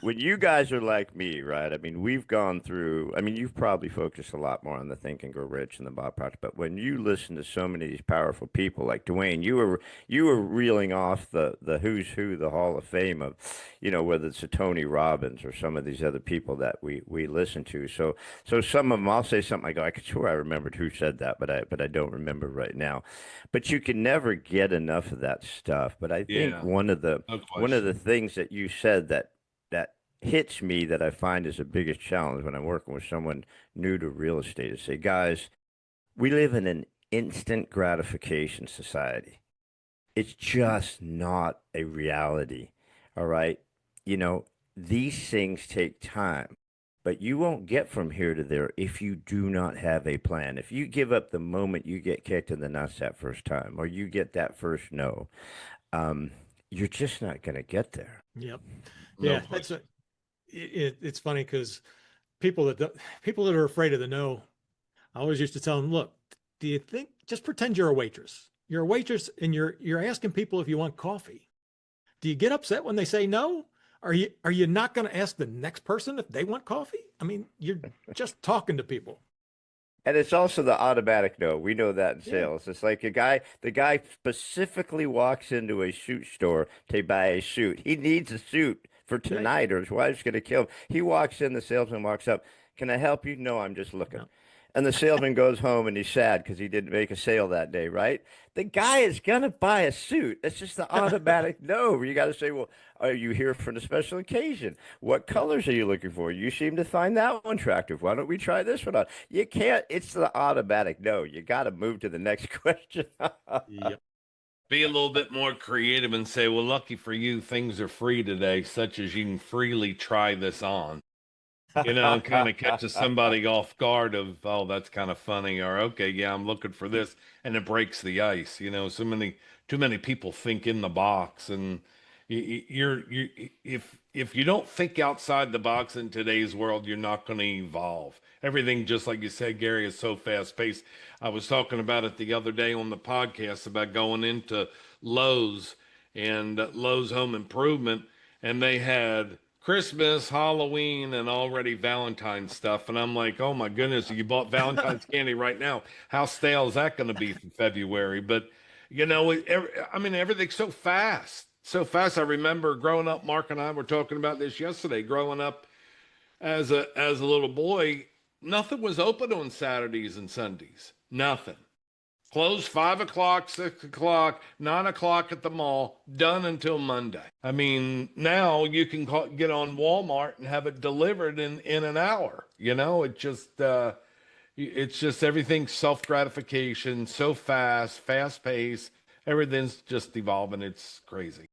when you guys are like me, right? I mean, we've gone through, I mean, you've probably focused a lot more on the Think and Grow Rich and the Bob Proctor, but when you listen to so many of these powerful people like Dwayne, you were reeling off the who's who, the Hall of Fame of, whether it's a Tony Robbins or some of these other people that we listen to. So some of them, I'll say something, I go, I could swear I remembered who said that, but I don't remember right now. But you can never get enough of that stuff. But I think Yeah, no one of the question. things that you said that hits me that I find is the biggest challenge when I'm working with someone new to real estate is say, guys, we live in an instant gratification society. It's just not a reality. All right. You know, these things take time, but you won't get from here to there if you do not have a plan. If you give up the moment you get kicked in the nuts that first time, or you get that first no, um, you're just not going to get there. Yep. No Yeah, that's question. a, it's funny because people that are afraid of the no, I always used to tell them, look, do you think just pretend you're a waitress? You're a waitress and you're asking people if you want coffee. Do you get upset when they say no? Are you not going to ask the next person if they want coffee? I mean, you're just talking to people. And it's also the automatic no. We know that in Yeah, sales. It's like the guy specifically walks into a suit store to buy a suit. He needs a suit for right. tonight or his wife's going to kill him. He walks in, the salesman walks up. Can I help you? No, I'm just looking. No, And the salesman goes home and he's sad because he didn't make a sale that day, right? The guy is going to buy a suit. It's just the automatic no. You got to say, well, are you here for the special occasion? What yep, colors are you looking for? You seem to find that one attractive. Why don't we try this one on? You can't. It's the automatic no. You got to move to the next question. yep. Be a little bit more creative and say, well, lucky for you, things are free today, such as you can freely try this on. Kind of catches somebody off guard of, oh, that's kind of funny, or okay, yeah, I'm looking for this, and it breaks the ice. Too many people think in the box, and if you don't think outside the box in today's world, you're not going to evolve. Everything, just like you said, Gary, is so fast paced. I was talking about it the other day on the podcast about going into Lowe's and Lowe's Home Improvement, and they had Christmas, Halloween, and already Valentine's stuff. And I'm like, oh my goodness, you bought Valentine's candy right now. How stale is that going to be for February? But, I mean, everything's so fast. So fast. I remember growing up, Mark and I were talking about this yesterday. Growing up as a little boy, nothing was open on Saturdays and Sundays. Nothing. Closed 5 o'clock, 6 o'clock, 9 o'clock at the mall, done until Monday. I mean, now you can get on Walmart and have it delivered in an hour. It's just everything self gratification, so fast, fast paced. Everything's just evolving. It's crazy.